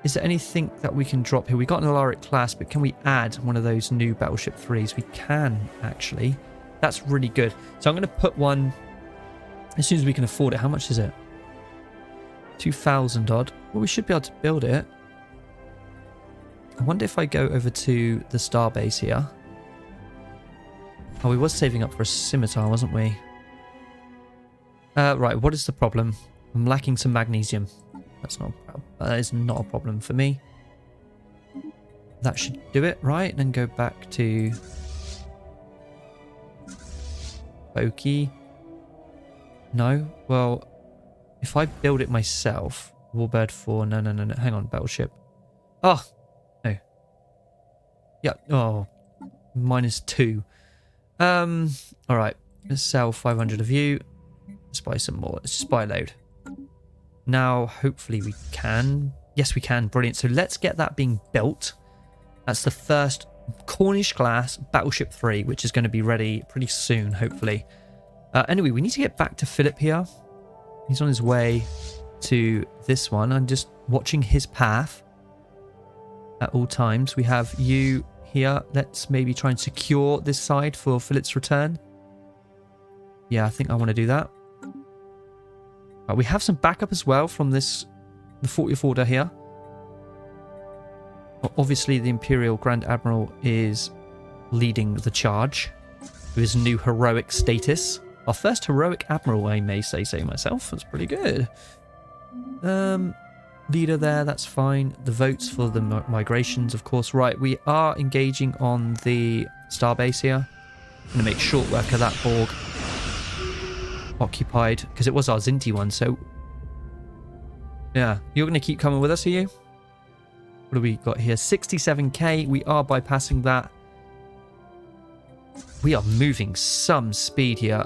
Is there anything that we can drop here? We got an Alaric class, but can we add one of those new battleship 3s? We can, actually. That's really good. So I'm going to put one as soon as we can afford it. How much is it? 2,000 odd. Well, we should be able to build it. I wonder if I go over to the starbase here. Oh, we was saving up for a scimitar, wasn't we? Right, what is the problem? I'm lacking some magnesium. That is not a problem for me. That should do it, right? Then go back to Boki. No? Well, if I build it myself, Warbird 4, no. Hang on, battleship. Oh, no. Yeah, oh, -2. Alright, let's sell 500 of you. Let's buy some more. Let's just buy a load. Now, hopefully we can. Yes, we can. Brilliant. So let's get that being built. That's the first Cornish class battleship 3, which is going to be ready pretty soon, hopefully. Anyway, we need to get back to Phillip here. He's on his way to this one. I'm just watching his path at all times. We have you here. Let's maybe try and secure this side for Philip's return. Yeah, I think I want to do that. We have some backup as well from the 40th Order here. Obviously, the Imperial Grand Admiral is leading the charge with his new heroic status. Our first heroic admiral, I may say so myself. That's pretty good. Leader there, that's fine. The votes for the migrations, of course. Right, we are engaging on the starbase here. I'm going to make short work of that Borg occupied, because it was our Zinti one, so yeah. You're going to keep coming with us, are you? What do we got here? 67k. We are bypassing that. We are moving some speed here.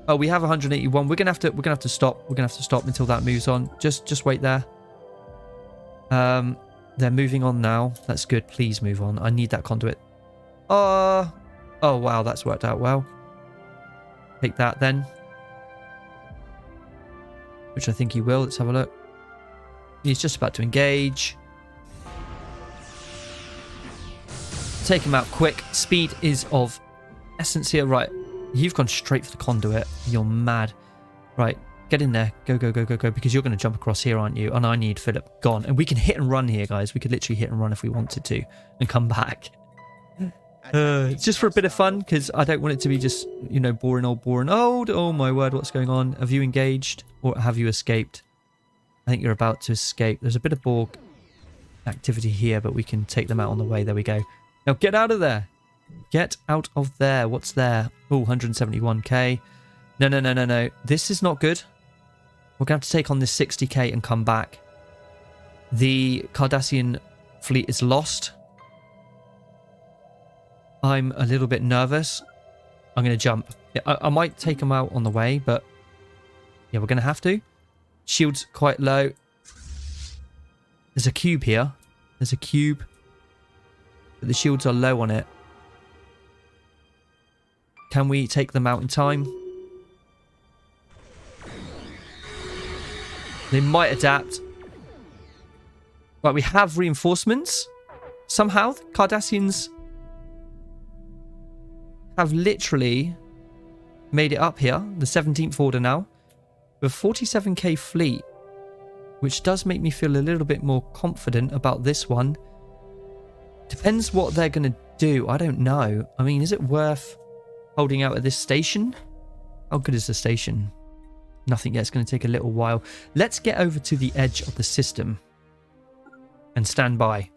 Oh, we have 181. We're gonna have to stop. We're gonna have to stop until that moves on. Just wait there. They're moving on now. That's good. Please move on. I need that conduit. Oh wow, that's worked out well. Take that then. Which I think he will. Let's have a look. He's just about to engage. Take him out quick. Speed is of essence here. Right. You've gone straight for the conduit. You're mad. Right. Get in there. Go. Because you're going to jump across here, aren't you? And I need Philip gone. And we can hit and run here, guys. We could literally hit and run if we wanted to. And come back. Just for a bit of fun. Because I don't want it to be just, you know, boring old. Oh my word. What's going on? Have you engaged? Or have you escaped? I think you're about to escape. There's a bit of Borg activity here. But we can take them out on the way. There we go. Now get out of there. Get out of there. What's there? Oh, 171k. No. This is not good. We're going to have to take on this 60k and come back. The Cardassian fleet is lost. I'm a little bit nervous. I'm going to jump. I might take them out on the way, but yeah, we're going to have to. Shield's quite low. There's a cube here. There's a cube. But the shields are low on it. Can we take them out in time? They might adapt. Right, we have reinforcements. Somehow, the Cardassians have literally made it up here. The 17th Order now. With a 47k fleet. Which does make me feel a little bit more confident about this one. Depends what they're going to do. I don't know. I mean, is it worth holding out at this station? How good is the station? Nothing yet. It's going to take a little while. Let's get over to the edge of the system and stand by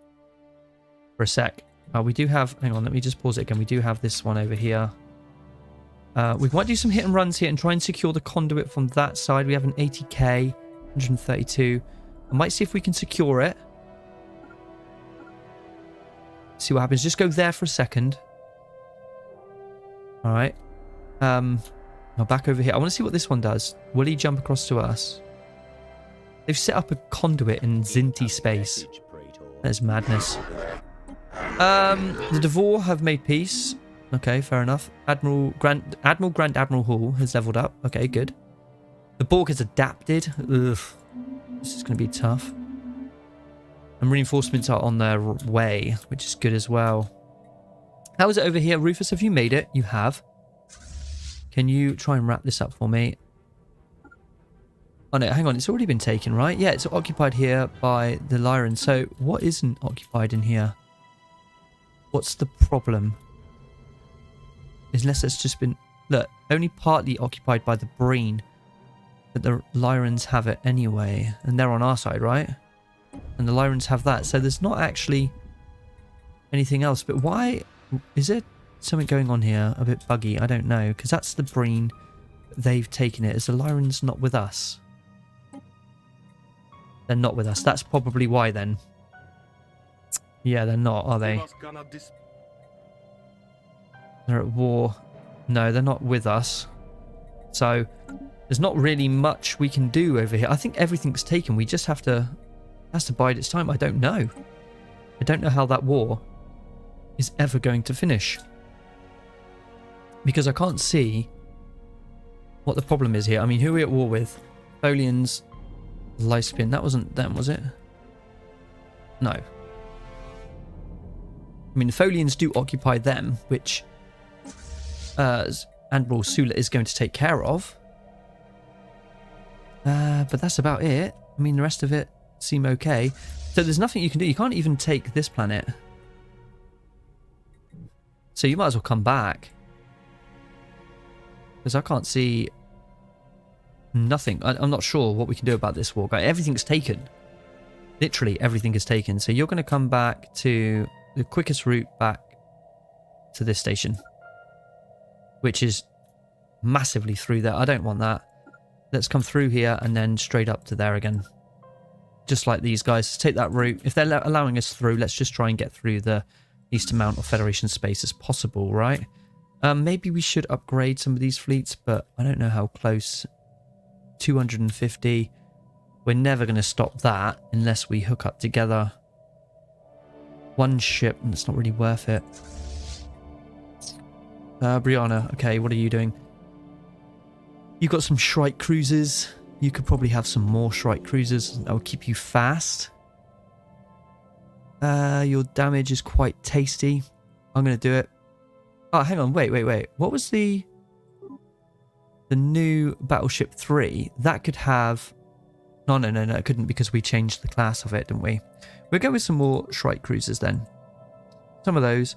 for a sec. We do have... Hang on, let me just pause it again. We do have this one over here. We might do some hit and runs here and try and secure the conduit from that side. We have an 80k, 132. I might see if we can secure it. See what happens. Just go there for a second. All right. Now back over here. I want to see what this one does. Will he jump across to us? They've set up a conduit in Zinti space. That's madness. The Devore have made peace. Okay, fair enough. Grand Admiral Hall has leveled up. Okay, good. The Borg has adapted. Ugh. This is going to be tough. And reinforcements are on their way, which is good as well. How is it over here? Rufus, have you made it? You have. Can you try and wrap this up for me? Oh no, hang on. It's already been taken, right? Yeah, it's occupied here by the Lyran. So what isn't occupied in here? What's the problem? Unless it's just been... Look, only partly occupied by the Breen. But the Lyrans have it anyway. And they're on our side, right? And the Lyrans have that. So there's not actually anything else. But why... Is there something going on here? A bit buggy. I don't know. Because that's the Breen. They've taken it. Is the Lyrans not with us? They're not with us. That's probably why then. Yeah, they're not, are they? They're at war. No, they're not with us. So there's not really much we can do over here. I think everything's taken. We just have to... has to bide its time. I don't know. I don't know how that war is ever going to finish. Because I can't see what the problem is here. I mean, who are we at war with? Folians, Lyspin. That wasn't them, was it? No. I mean, the Folians do occupy them, which Admiral Sula is going to take care of. But that's about it. I mean, the rest of it seem okay. So there's nothing you can do. You can't even take this planet. So you might as well come back. Because I can't see nothing. I'm not sure what we can do about this war. Everything's taken. Literally everything is taken. So you're going to come back to the quickest route back to this station. Which is massively through there. I don't want that. Let's come through here and then straight up to there again. Just like these guys. Let's take that route. If they're allowing us through, let's just try and get through the least amount of Federation space as possible, right? Maybe we should upgrade some of these fleets, but I don't know how close. 250. We're never going to stop that unless we hook up together. One ship, and it's not really worth it. Brianna, okay, what are you doing? You've got some Shrike cruisers. You could probably have some more Shrike cruisers. That would keep you fast. Your damage is quite tasty. I'm going to do it. Oh, hang on. Wait. What was the new Battleship 3? That could have... No, it couldn't because we changed the class of it, didn't we? We'll go with some more Shrike cruisers then. Some of those.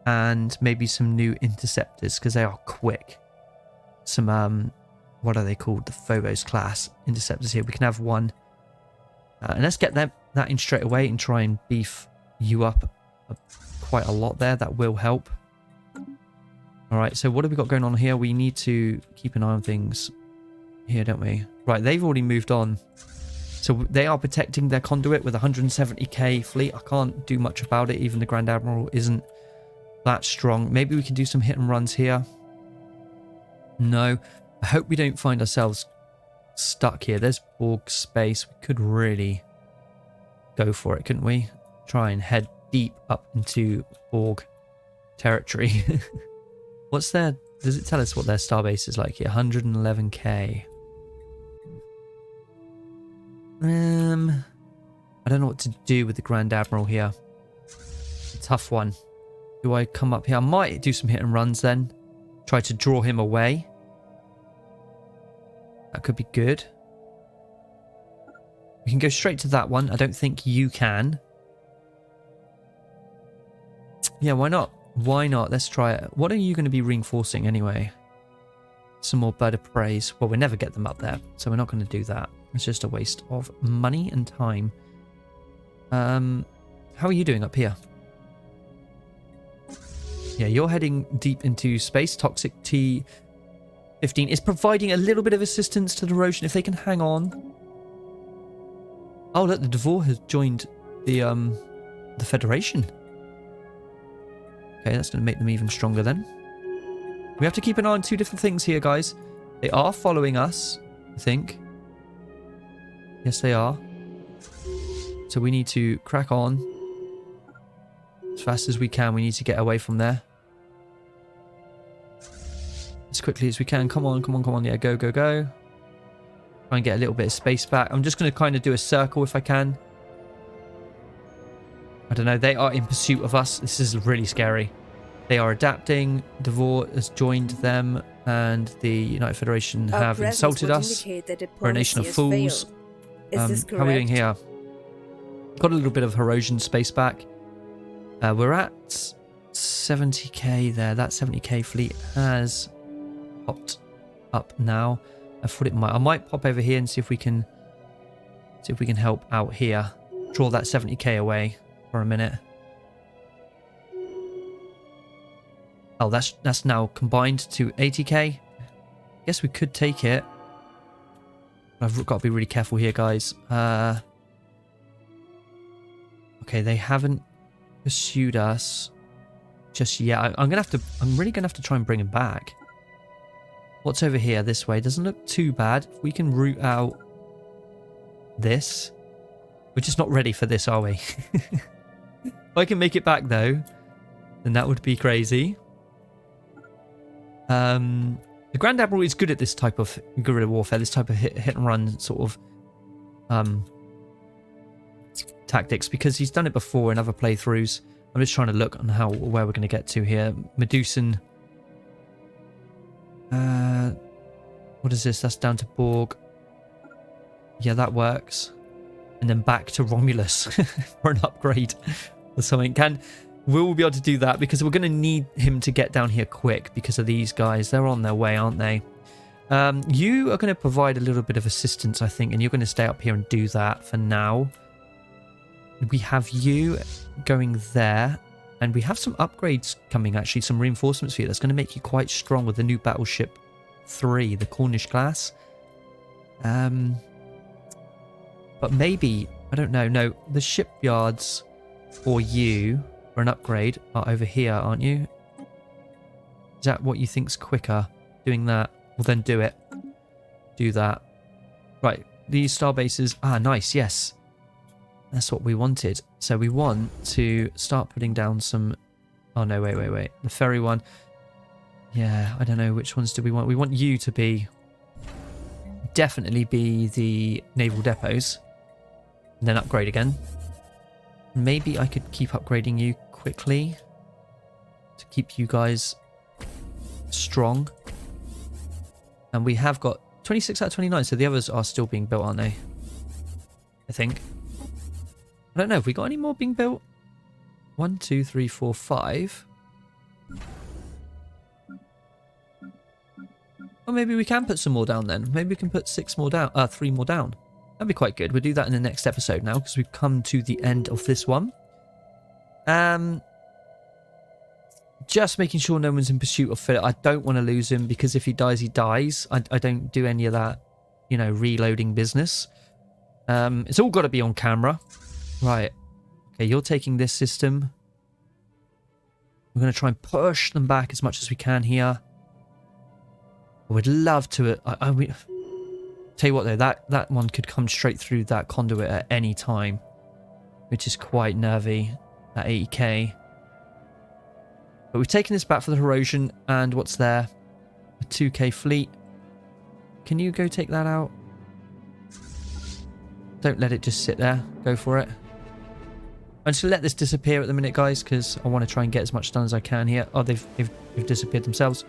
And maybe some new interceptors because they are quick. Some, what are they called? The Phobos class interceptors here. We can have one. And let's get that in straight away and try and beef you up quite a lot there. That will help. Alright, so what have we got going on here? We need to keep an eye on things here, don't we? Right, they've already moved on. So they are protecting their conduit with 170k fleet. I can't do much about it. Even the Grand Admiral isn't that strong. Maybe we can do some hit and runs here. No. I hope we don't find ourselves stuck here. There's Borg space. We could really go for it, couldn't we? Try and head deep up into Borg territory. What's their... Does it tell us what their starbase is like here? 111k. I don't know what to do with the Grand Admiral here. It's a tough one. Do I come up here? I might do some hit and runs then. Try to draw him away. That could be good. We can go straight to that one. I don't think you can. Yeah, why not? Why not? Let's try it. What are you going to be reinforcing anyway? some more bird of praise. Well, we'll never get them up there, so we're not going to do that. It's just a waste of money and time. How are you doing up here? Yeah, you're heading deep into space. Toxic T15 is providing a little bit of assistance to the Roshan if they can hang on. Oh, look, the Devore has joined the Federation. Okay, that's going to make them even stronger then. We have to keep an eye on two different things here, guys. They are following us, I think. Yes, they are. So we need to crack on as fast as we can. We need to get away from there as quickly as we can. Come on, come on, come on. Yeah, go, go, go. Try and get a little bit of space back. I'm just going to kind of do a circle if I can. I don't know. They are in pursuit of us. This is really scary. They are adapting. Devore has joined them, and the United Federation have insulted us. We're a nation of fools. How are we doing here? Got a little bit of Herosian space back. We're at 70k there. That 70k fleet has popped up now. I thought it might. I might pop over here and see if we can help out here. Draw that 70k away for a minute. Oh, that's now combined to 80k. Guess we could take it. I've got to be really careful here, guys. Okay, they haven't pursued us just yet. I'm really gonna have to try and bring him back. What's over here this way? Doesn't look too bad. If we can root out this. We're just not ready for this, are we? If I can make it back though, then that would be crazy. The Grand Admiral is good at this type of guerrilla warfare, this type of hit and run sort of tactics, because he's done it before in other playthroughs. I'm just trying to look on where we're going to get to here. Medusan. What is this? That's down to Borg. Yeah, that works. And then back to Romulus for an upgrade or something. We'll be able to do that because we're going to need him to get down here quick because of these guys. They're on their way, aren't they? You are going to provide a little bit of assistance, I think, and you're going to stay up here and do that for now. We have you going there, and we have some upgrades coming, actually, some reinforcements for you. That's going to make you quite strong with the new Battleship 3, the Cornish class. But maybe, I don't know. No, the shipyards for you for an upgrade are over here, aren't you? Is that what you think's quicker? Doing that? Well, then do it. Do that. Right, these star bases. Ah, nice, yes. That's what we wanted. So we want to start putting down some... Oh, no, wait. The ferry one. Yeah, I don't know. Which ones do we want? We want you to be... Definitely be the naval depots. And then upgrade again. Maybe I could keep upgrading you quickly. To keep you guys strong. And we have got 26 out of 29. So the others are still being built, aren't they? I think. I don't know. Have we got any more being built? 1, 2, 3, 4, 5. Or maybe we can put some more down then. Maybe we can put 6 more down. 3 more down. That'd be quite good. We'll do that in the next episode now because we've come to the end of this one. Just making sure no one's in pursuit of Phillip. I don't want to lose him because if he dies, he dies. I don't do any of that, you know, reloading business. It's all got to be on camera. Right. Okay, you're taking this system. We're going to try and push them back as much as we can here. We'd love to... Tell you what though, that one could come straight through that conduit at any time, which is quite nervy, that 80k. But we've taken this back for the Herosian, and what's there? A 2k fleet. Can you go take that out? Don't let it just sit there. Go for it. I'm just going to let this disappear at the minute, guys, because I want to try and get as much done as I can here. Oh, they've disappeared themselves.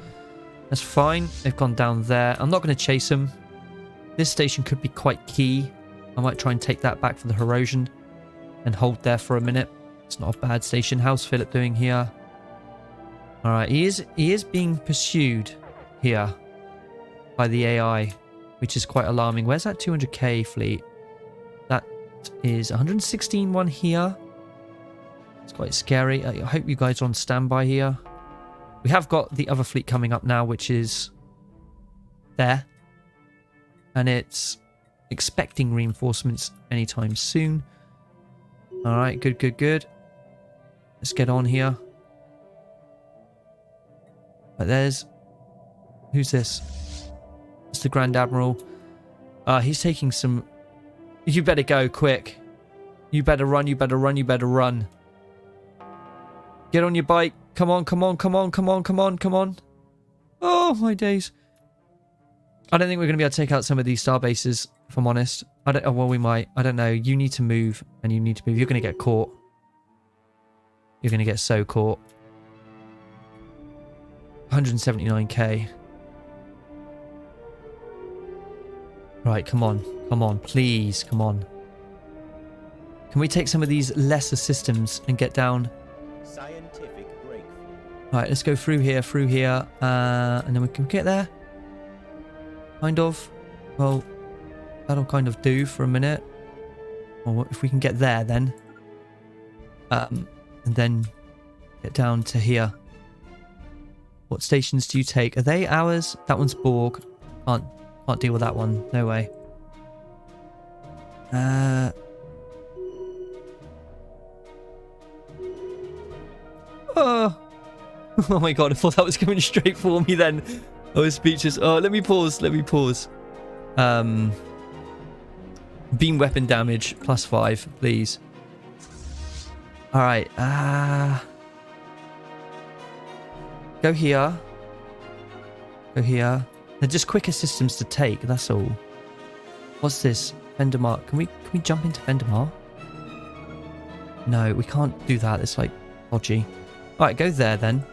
That's fine. They've gone down there. I'm not going to chase them. This station could be quite key. I might try and take that back for the Herosian and hold there for a minute. It's not a bad station. How's Phillip doing here? All right, he is being pursued here. by the AI, which is quite alarming. Where's that 200k fleet? That is 116 one here. It's quite scary. I hope you guys are on standby here. We have got the other fleet coming up now, which is there. And it's expecting reinforcements anytime soon. All right, good, good, good. Let's get on here. Right, there's... Who's this? It's the Grand Admiral. He's taking some... You better go, quick. You better run, you better run, you better run. Get on your bike. Come on, come on, come on, come on, come on, come on. Oh, my days. I don't think we're going to be able to take out some of these star bases, if I'm honest. Oh, well, we might. I don't know. You need to move, and you need to move. You're going to get caught. You're going to get so caught. 179k. Right, come on. Come on, please. Come on. Can we take some of these lesser systems and get down? Scientific breakthrough. Right, let's go through here, and then we can get there. Kind of. Well, that'll kind of do for a minute. Or if we can get there, then. And then get down to here. What stations do you take? Are they ours? That one's Borg. Can't deal with that one. No way. Oh. Oh my god, I thought that was coming straight for me then. I was speechless. Oh, let me pause. Beam weapon damage, +5, please. Alright, go here. Go here. They're just quicker systems to take, that's all. What's this? Vendemar. Can we jump into Vendemar? No, we can't do that. It's like dodgy. Alright, go there then.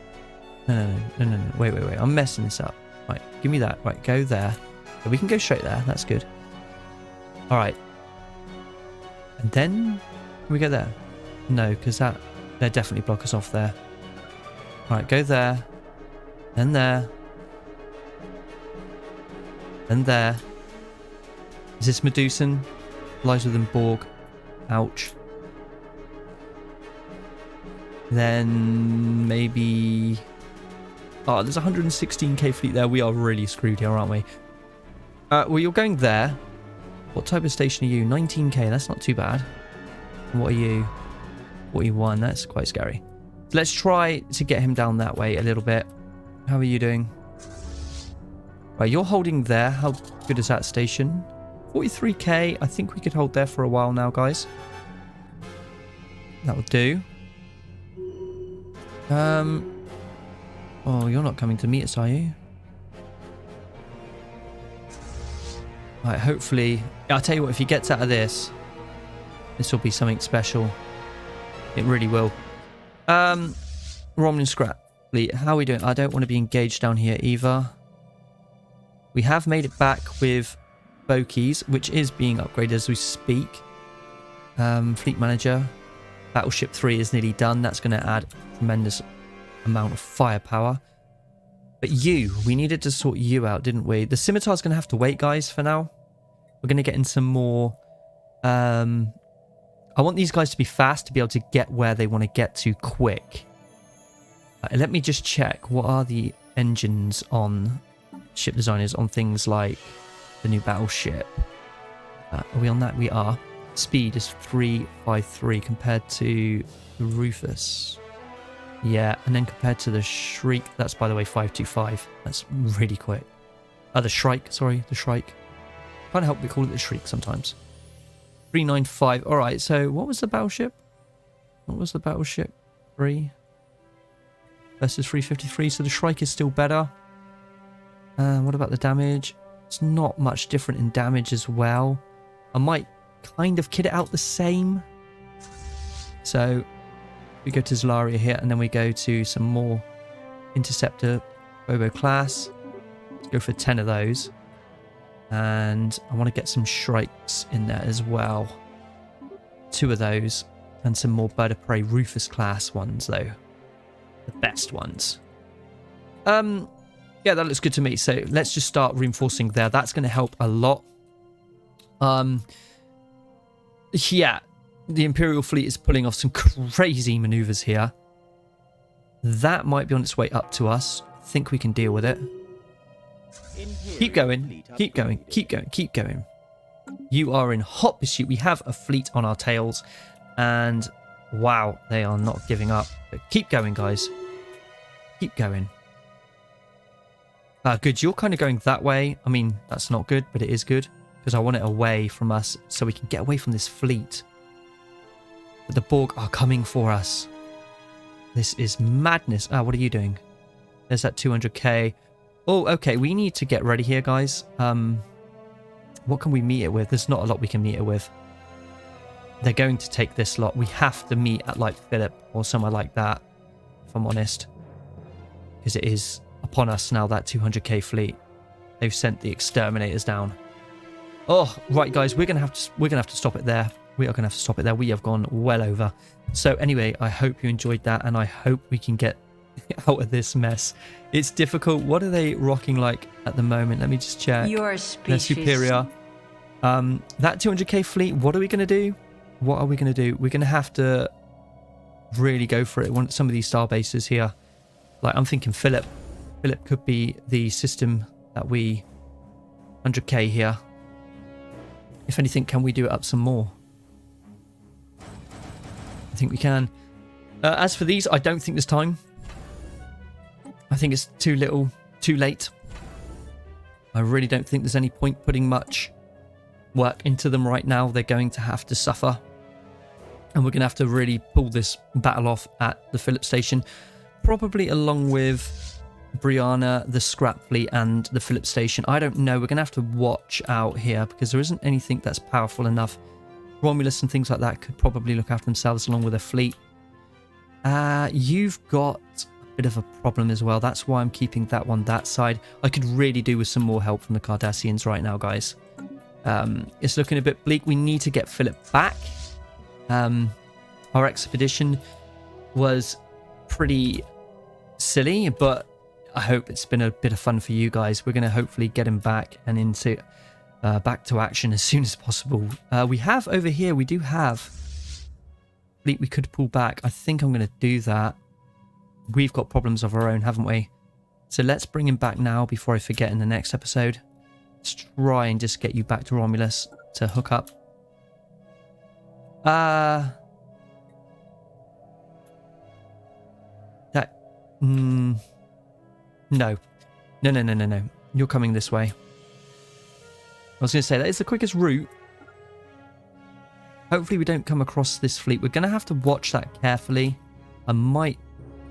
No. Wait. I'm messing this up. Right, give me that. Right, go there. Yeah, we can go straight there. That's good. Alright. And then... Can we go there? No, because they'll definitely block us off there. Alright, go there. Then there. Then there. Is this Medusan? Lies within Borg. Ouch. Then maybe... Oh, there's 116k fleet there. We are really screwed here, aren't we? Well, you're going there. What type of station are you? 19k. That's not too bad. And what are you? 41. That's quite scary. So let's try to get him down that way a little bit. How are you doing? Right, you're holding there. How good is that station? 43k. I think we could hold there for a while now, guys. That will do. Oh, you're not coming to meet us, are you? Right, hopefully... I'll tell you what, if he gets out of this, this will be something special. It really will. Romulan Scrap Fleet, how are we doing? I don't want to be engaged down here either. We have made it back with Bokies, which is being upgraded as we speak. Fleet Manager. Battleship 3 is nearly done. That's going to add a tremendous amount of firepower. But we needed to sort you out, didn't we? The Scimitar's going to have to wait, guys, for now. We're going to get in some more... I want these guys to be fast to be able to get where they want to get to quick. Let me just check. What are the engines on ship designers on things like the new battleship? Are we on that? We are. Speed is 353 compared to the Rufus. Yeah, and then compared to the Shriek, that's, by the way, 525. That's really quick. The Shrike, sorry, the Shrike. Can't help but call it the Shriek sometimes. 395. All right, so what was the battleship? What was the battleship? 3 versus 353. So the Shrike is still better. What about the damage? It's not much different in damage as well. I might kind of kit it out the same. So we go to Zolaria here, and then we go to some more Interceptor Bobo class. Let's go for 10 of those. And I want to get some Shrikes in there as well. 2 of those. And some more Bird of Prey Rufus class ones, though. The best ones. Yeah, that looks good to me. So let's just start reinforcing there. That's going to help a lot. Yeah, the Imperial fleet is pulling off some crazy maneuvers here. That might be on its way up to us. I think we can deal with it. Keep going, keep going, keep going, keep going. You are in hot pursuit. We have a fleet on our tails, and wow, they are not giving up. But keep going, guys. Keep going. Good, you're kind of going that way. I mean, that's not good, but it is good because I want it away from us so we can get away from this fleet. But the Borg are coming for us. This is madness. What are you doing? There's that 200k. Oh, okay. We need to get ready here, guys. What can we meet it with? There's not a lot we can meet it with. They're going to take this lot. We have to meet at like Phillip or somewhere like that, if I'm honest. Because it is upon us now, that 200k fleet. They've sent the exterminators down. Oh, right, guys. We're gonna have to stop it there. We are gonna have to stop it there. We have gone well over. So anyway, I hope you enjoyed that, and I hope we can get out of this mess. It's difficult. What are they rocking like at the moment? Let me just check. Your species. They're superior. That 200k fleet, what are we going to do? What are we going to do? We're going to have to really go for it. Some of these star bases here. Like, I'm thinking Phillip. Phillip could be the system that we... 100k here. If anything, can we do it up some more? I think we can. As for these, I don't think there's time. I think it's too little, too late. I really don't think there's any point putting much work into them right now. They're going to have to suffer. And we're going to have to really pull this battle off at the Phillip station. Probably along with Brianna, the scrap fleet, and the Phillip station. I don't know. We're going to have to watch out here because there isn't anything that's powerful enough. Romulus and things like that could probably look after themselves along with their fleet. You've got a bit of a problem as well. That's why I'm keeping that one that side. I could really do with some more help from the Cardassians right now, guys. It's looking a bit bleak. We need to get Phillip back. Our expedition was pretty silly, but I hope it's been a bit of fun for you guys. We're going to hopefully get him back and into back to action as soon as possible. We have over here, we do have fleet we could pull back. I think I'm going to do that. We've got problems of our own, haven't we? So let's bring him back now before I forget in the next episode. Let's try and just get you back to Romulus to hook up. No. No. You're coming this way. I was going to say, that is the quickest route. Hopefully we don't come across this fleet. We're going to have to watch that carefully. I might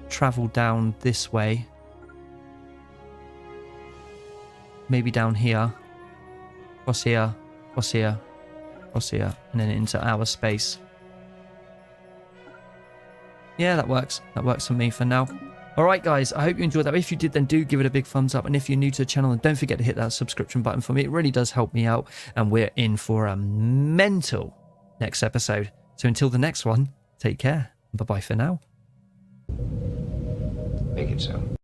travel down this way. Maybe down here. Cross here. Cross here. Cross here. And then into our space. Yeah, that works. That works for me for now. Alright guys, I hope you enjoyed that. If you did, then do give it a big thumbs up. And if you're new to the channel, then don't forget to hit that subscription button for me. It really does help me out. And we're in for a mental next episode. So until the next one, take care. Bye-bye for now. Make it so.